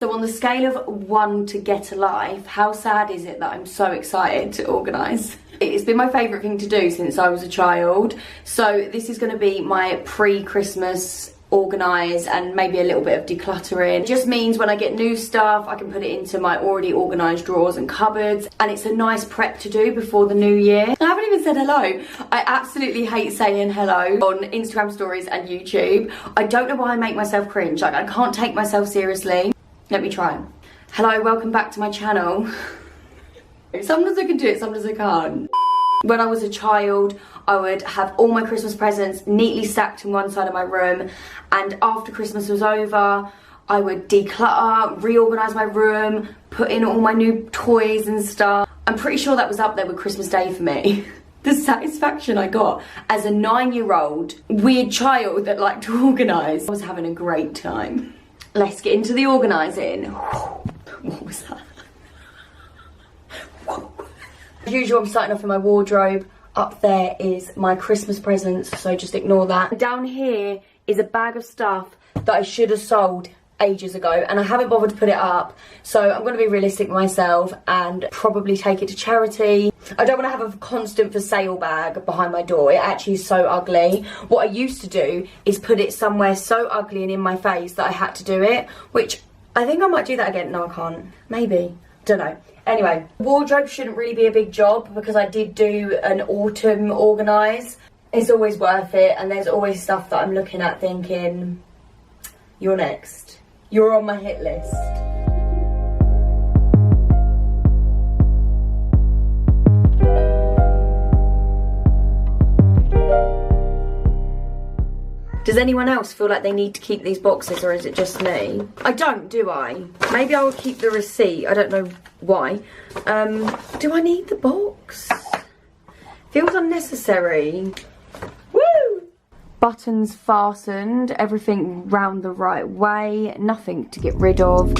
So on the scale of 1 to get a life, how sad is it that I'm so excited to organise? It's been my favourite thing to do since I was a child. So this is going to be my pre-Christmas organise and maybe a little bit of decluttering. It just means when I get new stuff, I can put it into my already organised drawers and cupboards. And it's a nice prep to do before the new year. I haven't even said hello. I absolutely hate saying hello on Instagram stories and YouTube. I don't know why I make myself cringe. Like, I can't take myself seriously. Let me try. Hello, welcome back to my channel. Sometimes I can do it, sometimes I can't. When I was a child, I would have all my Christmas presents neatly stacked in one side of my room, and after Christmas was over, I would declutter, reorganise my room, put in all my new toys and stuff. I'm pretty sure that was up there with Christmas Day for me. The satisfaction I got as a 9-year-old weird child that liked to organise. I was having a great time. Let's get into the organising. What was that? As usual, I'm starting off in my wardrobe. Up there is my Christmas presents, so just ignore that. Down here is a bag of stuff that I should have sold ages ago, and I haven't bothered to put it up, so I'm going to be realistic with myself and probably take it to charity. I don't want to have a constant for sale bag behind my door. It actually is so ugly. What I used to do is put it somewhere so ugly and in my face that I had to do it, which I think I might do that again. No, I can't. Maybe. Don't know. Anyway, wardrobe shouldn't really be a big job because I did do an autumn organise. It's always worth it, and there's always stuff that I'm looking at thinking, you're next. You're on my hit list. Does anyone else feel like they need to keep these boxes, or is it just me? I don't, do I? Maybe I will keep the receipt. I don't know why. Do I need the box? Feels unnecessary. Woo! Buttons fastened, everything round the right way, nothing to get rid of.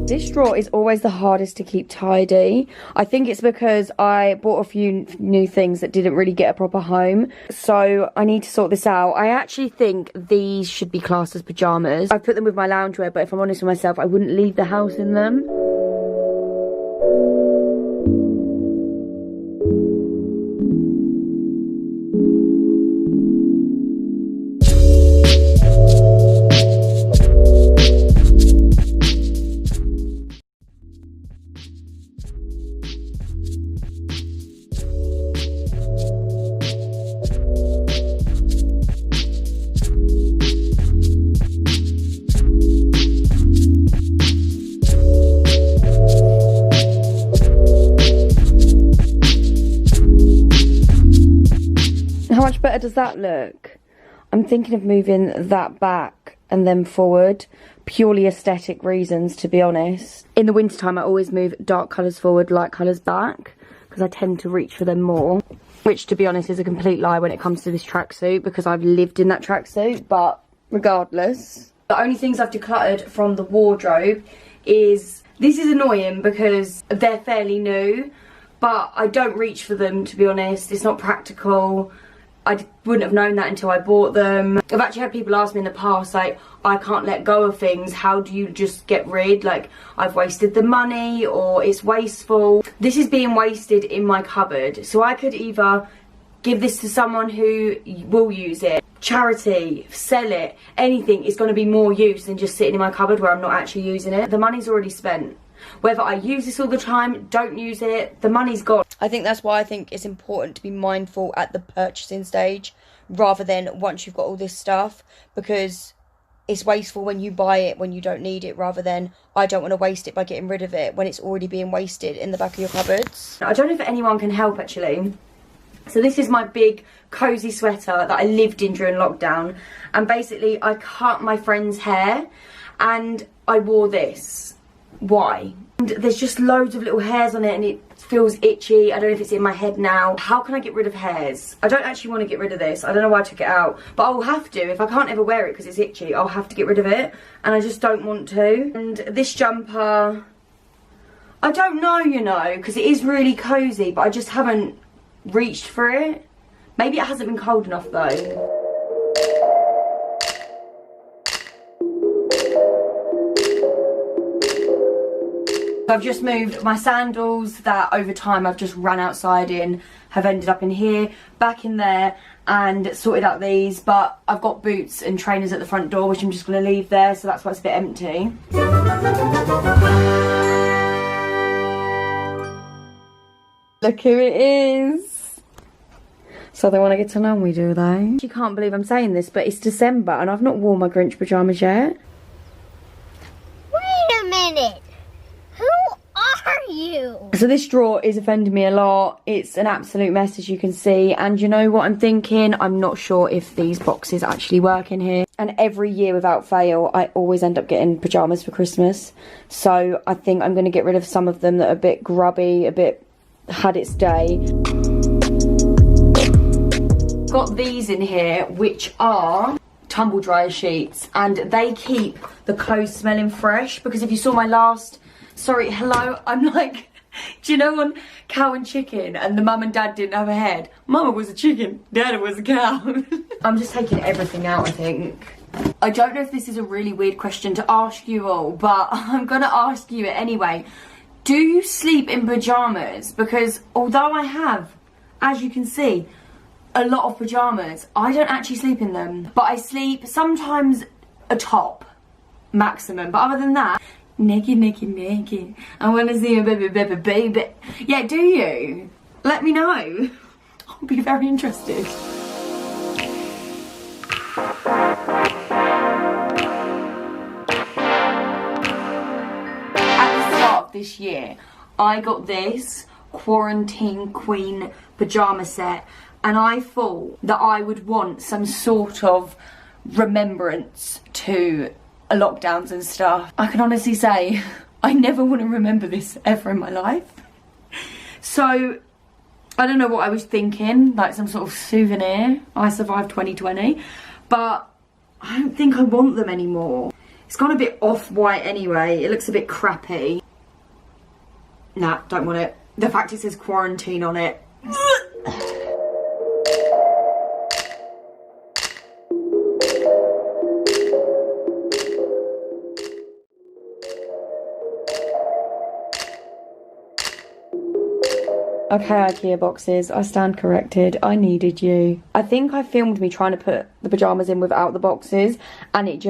This drawer is always the hardest to keep tidy. I think it's because I bought a few new things that didn't really get a proper home. So I need to sort this out. I actually think these should be classed as pyjamas. I've put them with my loungewear, but if I'm honest with myself, I wouldn't leave the house in them. How much better does that look? I'm thinking of moving that back and then forward. Purely aesthetic reasons, to be honest. In the wintertime, I always move dark colours forward, light colours back, because I tend to reach for them more. Which, to be honest, is a complete lie when it comes to this tracksuit, because I've lived in that tracksuit, but regardless. The only things I've decluttered from the wardrobe is... This is annoying because they're fairly new, but I don't reach for them, to be honest. It's not practical. I wouldn't have known that until I bought them. I've actually had people ask me in the past, like, I can't let go of things. How do you just get rid? Like, I've wasted the money, or it's wasteful. This is being wasted in my cupboard. So I could either give this to someone who will use it, charity, sell it, anything. It's going to be more use than just sitting in my cupboard where I'm not actually using it. The money's already spent. Whether I use this all the time, don't use it, the money's gone. I think that's why I think it's important to be mindful at the purchasing stage rather than once you've got all this stuff, because it's wasteful when you buy it when you don't need it, rather than I don't want to waste it by getting rid of it when it's already being wasted in the back of your cupboards. I don't know if anyone can help actually. So this is my big cozy sweater that I lived in during lockdown, and basically I cut my friend's hair and I wore this. Why? And there's just loads of little hairs on it and it feels itchy. I don't know if it's in my head now. How can I get rid of hairs? I don't actually want to get rid of this. I don't know why I took it out, but I'll have to. If I can't ever wear it because it's itchy, I'll have to get rid of it, and I just don't want to. And this jumper, I don't know, you know, because it is really cozy, but I just haven't reached for it. Maybe it hasn't been cold enough though. I've just moved my sandals that over time I've just run outside in, have ended up in here, back in there, and sorted out these. But I've got boots and trainers at the front door, which I'm just going to leave there, so that's why it's a bit empty. Look who it is. So they want to get to know me, do they? You can't believe I'm saying this, but it's December and I've not worn my Grinch pyjamas yet. Wait a minute. Who are you? So this drawer is offending me a lot. It's an absolute mess, as you can see. And you know what I'm thinking? I'm not sure if these boxes actually work in here. And every year without fail, I always end up getting pyjamas for Christmas. So I think I'm going to get rid of some of them that are a bit grubby, a bit had its day. Got these in here, which are tumble dryer sheets, and they keep the clothes smelling fresh. Because if you saw my last, sorry, hello, I'm like, do you know on Cow and Chicken, and the mum and dad didn't have a head? Mama was a chicken, dad was a cow. I'm just taking everything out, I think. I don't know if this is a really weird question to ask you all, but I'm gonna ask you it anyway. Do you sleep in pyjamas? Because although I have, as you can see, a lot of pyjamas, I don't actually sleep in them. But I sleep sometimes a top, maximum. But other than that, naked, naked, naked. I want to see a baby, baby, baby. Yeah, do you? Let me know. I'll be very interested. This year I got this Quarantine Queen pyjama set, and I thought that I would want some sort of remembrance to lockdowns and stuff. I can honestly say I never want to remember this ever in my life. So I don't know what I was thinking, like some sort of souvenir. I survived 2020, but I don't think I want them anymore. It's gone a bit off-white anyway. It looks a bit crappy. Nah, don't want it. The fact it says quarantine on it. Okay, IKEA boxes, I stand corrected. I needed you. I think I filmed me trying to put the pyjamas in without the boxes, and it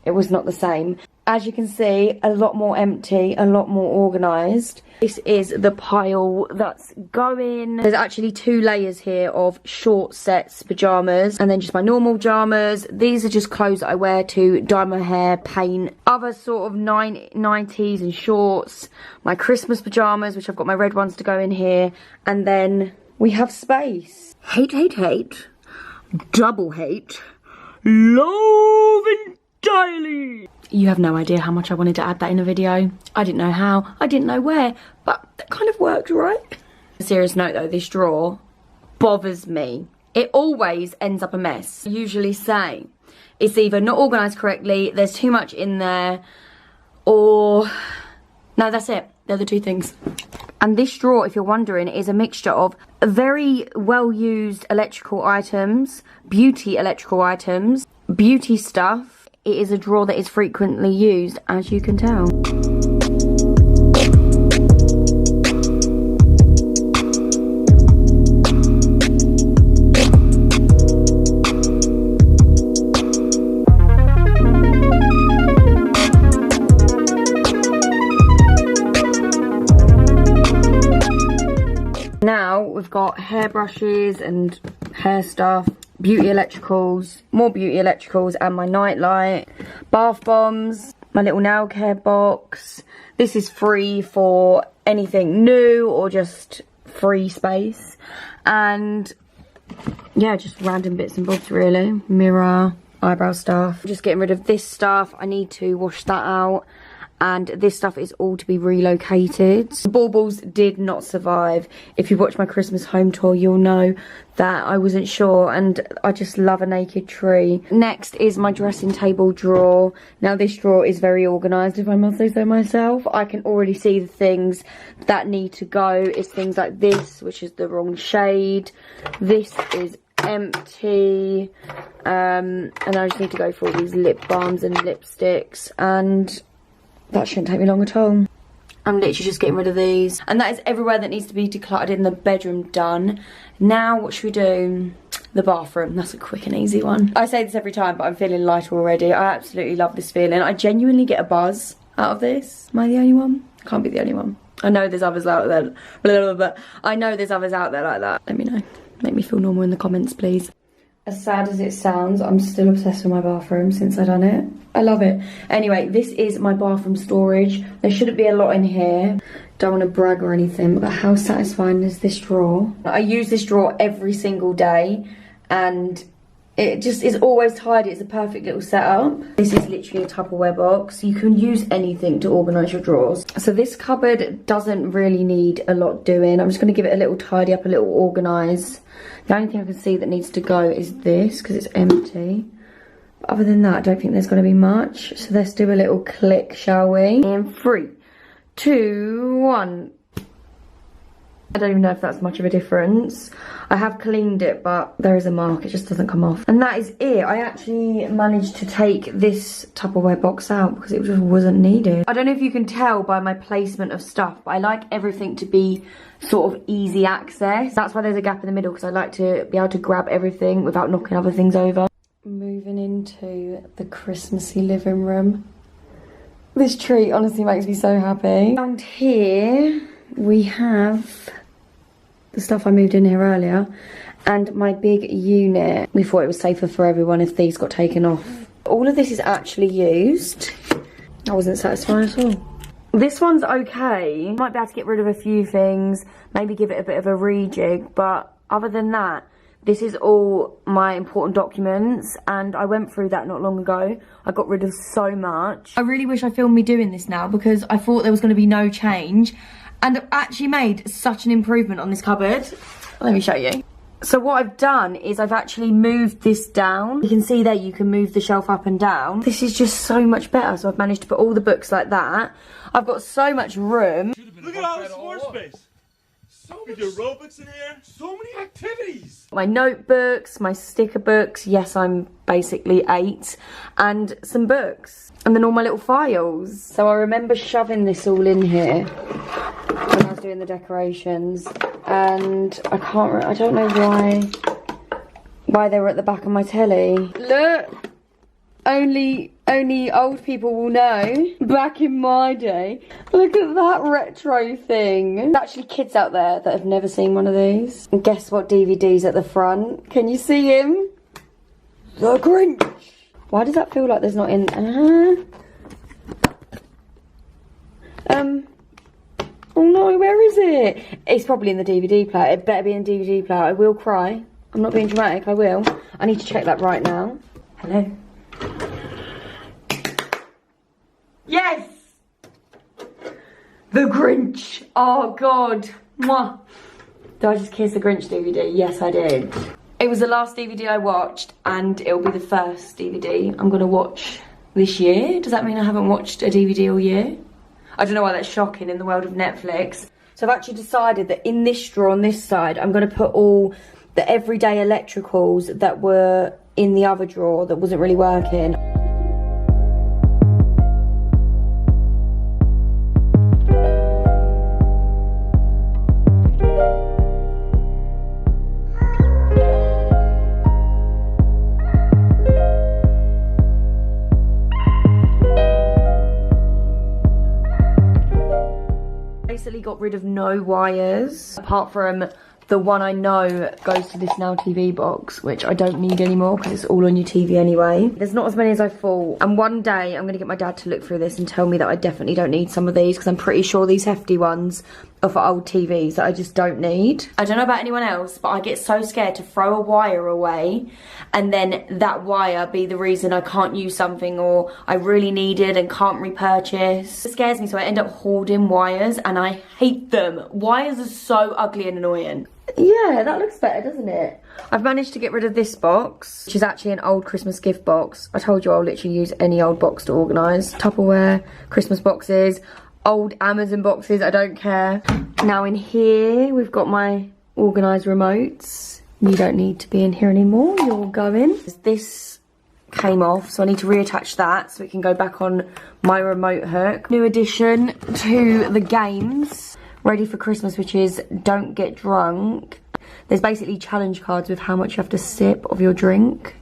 was not the same. As you can see, a lot more empty, a lot more organised. This is the pile that's going. There's actually 2 layers here of short sets pyjamas, and then just my normal pyjamas. These are just clothes that I wear to dye my hair, paint, other sort of 90s and shorts. My Christmas pyjamas, which I've got my red ones to go in here. And then we have space. Hate, hate, hate. Double hate. Love entirely. You have no idea how much I wanted to add that in a video. I didn't know how, I didn't know where, but that kind of worked, right? On a serious note though, this drawer bothers me. It always ends up a mess. I usually say it's either not organised correctly, there's too much in there, or no, that's it. They're the 2 things. And this drawer, if you're wondering, is a mixture of very well used electrical items, beauty electrical items, beauty stuff. It is a drawer that is frequently used, as you can tell. Now we've got hairbrushes and hair stuff, beauty electricals, more beauty electricals, and my nightlight, bath bombs, my little nail care box. This is free for anything new or just free space. And yeah, just random bits and bobs really. Mirror, eyebrow stuff. Just getting rid of this stuff. I need to wash that out. And this stuff is all to be relocated. The baubles did not survive. If you watch my Christmas home tour, you'll know that I wasn't sure, and I just love a naked tree. Next is my dressing table drawer. Now this drawer is very organised, if I must say so myself. I can already see the things that need to go. It's things like this, which is the wrong shade. This is empty. And I just need to go for all these lip balms and lipsticks, and that shouldn't take me long at all. I'm literally just getting rid of these. And that is everywhere that needs to be decluttered in the bedroom done. Now, what should we do? The bathroom. That's a quick and easy one. I say this every time, but I'm feeling lighter already. I absolutely love this feeling. I genuinely get a buzz out of this. Am I the only one? Can't be the only one. I know there's others out there. But I know there's others out there like that. Let me know. Make me feel normal in the comments, please. As sad as it sounds, I'm still obsessed with my bathroom since I done it. I love it. Anyway, this is my bathroom storage. There shouldn't be a lot in here. Don't want to brag or anything, but how satisfying is this drawer? I use this drawer every single day, and it just is always tidy. It's a perfect little setup. This is literally a Tupperware box. You can use anything to organise your drawers. So this cupboard doesn't really need a lot doing. I'm just going to give it a little tidy up, a little organise. The only thing I can see that needs to go is this, because it's empty. But other than that, I don't think there's going to be much. So let's do a little click, shall we? In 3, 2, 1. I don't even know if that's much of a difference. I have cleaned it, but there is a mark. It just doesn't come off. And that is it. I actually managed to take this Tupperware box out because it just wasn't needed. I don't know if you can tell by my placement of stuff, but I like everything to be sort of easy access. That's why there's a gap in the middle, because I like to be able to grab everything without knocking other things over. Moving into the Christmassy living room. This tree honestly makes me so happy. Around here, we have the stuff I moved in here earlier and my big unit. We thought it was safer for everyone if these got taken off. All of this is actually used. I wasn't satisfied at all. This one's okay. Might be able to get rid of a few things, maybe give it a bit of a rejig, but other than that, this is all my important documents, and I went through that not long ago. I got rid of so much. I really wish I filmed me doing this now, because I thought there was going to be no change, and I've actually made such an improvement on this cupboard. Let me show you. So what I've done is I've actually moved this down. You can see there you can move the shelf up and down. This is just so much better. So I've managed to put all the books like that. I've got so much room. Look at all this floor space. We do aerobics in here. So many activities. My notebooks, my sticker books. Yes, I'm basically 8. And some books. And then all my little files. So I remember shoving this all in here when I was doing the decorations. And I don't know why they were at the back of my telly. Look! Only old people will know. Back in my day. Look at that retro thing. There's actually kids out there that have never seen one of these. And guess what DVD's at the front? Can you see him? The Grinch. Why does that feel like there's not in... Oh no, where is it? It's probably in the DVD player. It better be in the DVD player. I will cry. I'm not being dramatic, I will. I need to check that right now. Hello? Yes! The Grinch! Oh god. Mwah. Did I just kiss the Grinch DVD? Yes, I did. It was the last DVD I watched, and it'll be the first DVD I'm gonna watch this year. Does that mean I haven't watched a DVD all year? I don't know why that's shocking in the world of Netflix. So I've actually decided that in this drawer on this side, I'm gonna put all the everyday electricals that were in the other drawer that wasn't really working. Basically got rid of no wires apart from the one I know goes to this Now TV box, which I don't need anymore because it's all on your TV anyway. There's not as many as I thought, and one day I'm going to get my dad to look through this and tell me that I definitely don't need some of these, because I'm pretty sure these hefty ones are for old TVs that I just don't need. I don't know about anyone else, but I get so scared to throw a wire away and then that wire be the reason I can't use something, or I really need it and can't repurchase. It scares me, so I end up hoarding wires and I hate them. Wires are so ugly and annoying. Yeah, that looks better, doesn't it? I've managed to get rid of this box, which is actually an old Christmas gift box. I told you I'll literally use any old box to organise. Tupperware, Christmas boxes, old Amazon boxes, I don't care. Now in here, we've got my Organised remotes. You don't need to be in here anymore, you're going. This came off, so I need to reattach that so it can go back on my remote hook. New addition to the games ready for Christmas, which is Don't Get Drunk. There's basically challenge cards with how much you have to sip of your drink,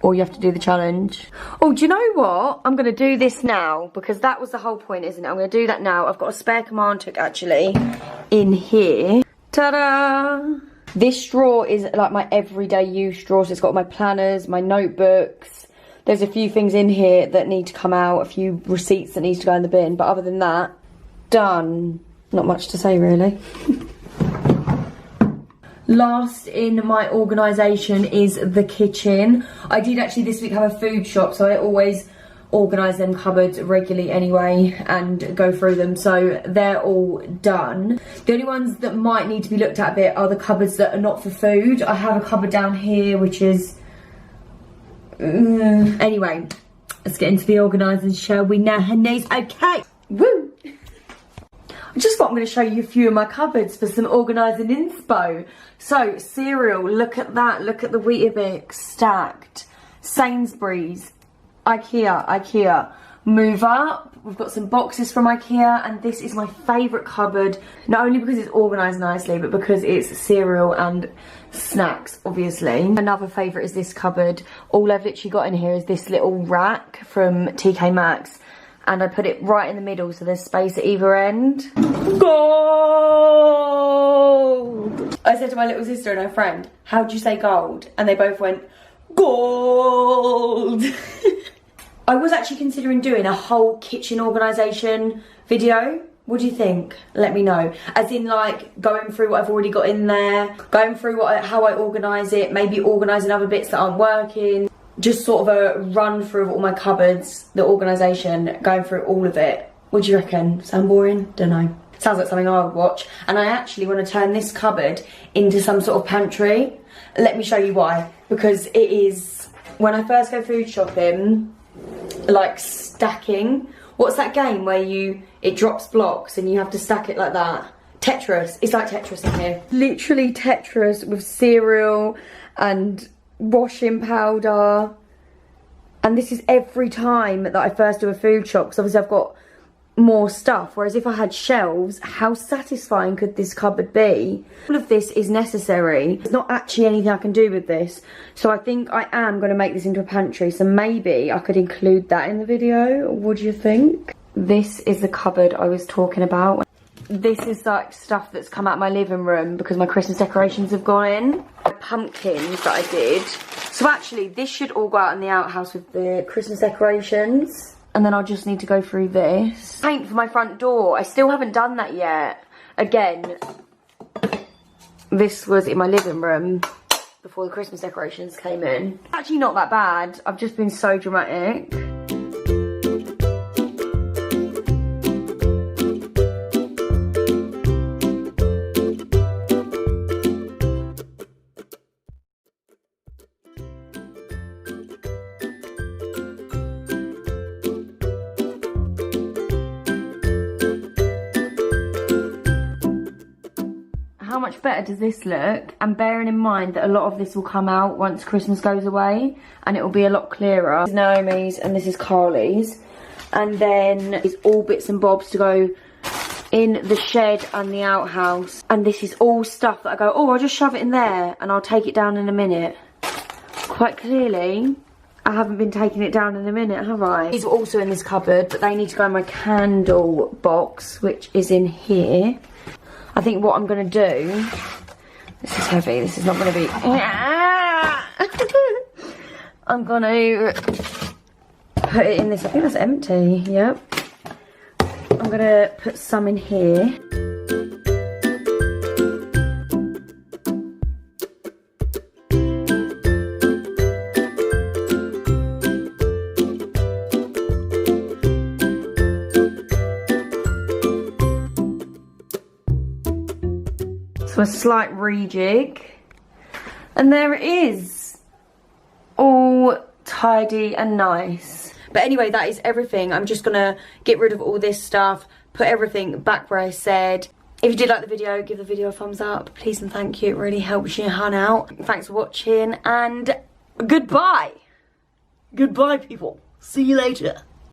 or you have to do the challenge. Oh, do you know what? I'm going to do this now, because that was the whole point, isn't it? I'm going to do that now. I've got a spare command hook, actually, in here. Ta-da! This straw is like my everyday use straw, so it's got my planners, my notebooks. There's a few things in here that need to come out, a few receipts that need to go in the bin, but other than that, done. Not much to say, really. Last in my organisation is the kitchen. I did actually this week have a food shop, so I always organise them cupboards regularly anyway and go through them, so they're all done. The only ones that might need to be looked at a bit are the cupboards that are not for food. I have a cupboard down here which is anyway, let's get into the organising, shall we now, honey's? Okay, woo! I just thought I'm going to show you a few of my cupboards for some organising inspo. So, cereal, look at that, look at the Weetabix stacked. Sainsbury's, IKEA. Move up, we've got some boxes from IKEA, and this is my favourite cupboard, not only because it's organised nicely, but because it's cereal and snacks, obviously. Another favourite is this cupboard. All I've literally got in here is this little rack from TK Maxx, and I put it right in the middle so there's space at either end. Gold! I said to my little sister and her friend, how'd you say gold? And they both went, gold! I was actually considering doing a whole kitchen organisation video. What do you think? Let me know. As in, like, going through what I've already got in there, going through how I organise it, maybe organising other bits that aren't working. Just sort of a run through of all my cupboards, the organisation, going through all of it. What do you reckon? Sound boring? Don't know. Sounds like something I would watch. And I actually want to turn this cupboard into some sort of pantry. Let me show you why. Because it is, when I first go food shopping, like stacking. What's that game where it drops blocks and you have to stack it like that? Tetris. It's like Tetris in here. Literally Tetris with cereal and washing powder. And this is every time that I first do a food shop, because obviously I've got more stuff, whereas if I had shelves, how satisfying could this cupboard be? All of this is necessary. There's not actually anything I can do with this, so I think I am going to make this into a pantry, so maybe I could include that in the video. What do you think? This is the cupboard I was talking about. This is like stuff that's come out of my living room because my Christmas decorations have gone in. Pumpkins that I did. So actually this should all go out in the outhouse with the Christmas decorations. And then I'll just need to go through this. Paint for my front door. I still haven't done that yet. Again, this was in my living room before the Christmas decorations came in. Actually not that bad. I've just been so dramatic. How much better does this look? And bearing in mind that a lot of this will come out once Christmas goes away and it will be a lot clearer. This is Naomi's and this is Carly's. And then it's all bits and bobs to go in the shed and the outhouse. And this is all stuff that I go, oh, I'll just shove it in there and I'll take it down in a minute. Quite clearly, I haven't been taking it down in a minute, have I? These are also in this cupboard, but they need to go in my candle box, which is in here. I think what I'm going to do, this is heavy, this is not going to be, I'm going to put it in this, I think that's empty, yep. I'm going to put some in here. So a slight rejig, and there it is, all tidy and nice. But anyway, that is everything. I'm just gonna get rid of all this stuff, put everything back where I said. If you did like the video, give the video a thumbs up, please and thank you. It really helps your hun out. Thanks for watching and goodbye. Goodbye, people. See you later.